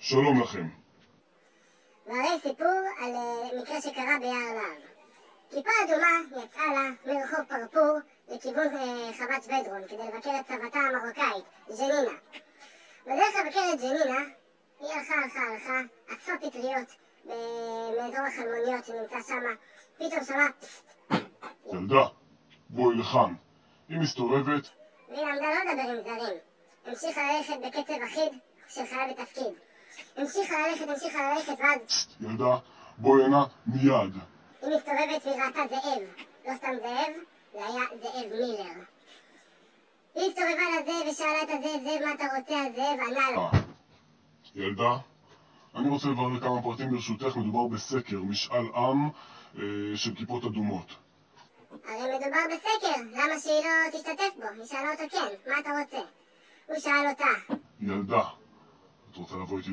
שלום לכם. והרי סיפור על מקרה שקרה ביער להב. כיפה אדומה יצאה לה מרחוב פרפור לכיוון חוות שבדרון כדי לבקר את סבתה המרוקאית, ג'נינה. בדרך לבקר את ג'נינה היא הלכה, אספה פטריות מאזור החלמוניות שנמצא שם. פתאום שמעה ילדה, בואי לכאן. היא מסתובבת והיא למדה לא לדבר עם זרים. המשיכה ללכת בקצב אחיד של חיה בתפקיד. המשיכה ללכת ועד ילדה, בואי הנה מיד. היא מסתובבת והיא ראתה זאב. לא סתם זאב, זה היה זאב מילר. היא הסתובבה לזאב ושאלה את הזאב, זאב מה אתה רוצה? הזאב ענה לה. ילדה, אני רוצה לברר כמה פרטים ברשותך. מדובר בסקר, משאל עם של כיפות אדומות. הרי מדובר בסקר, למה שהיא לא תשתתף בו? היא שאלה אותו כן, מה אתה רוצה? הוא שאל אותה. ילדה, את רוצה לבוא איתי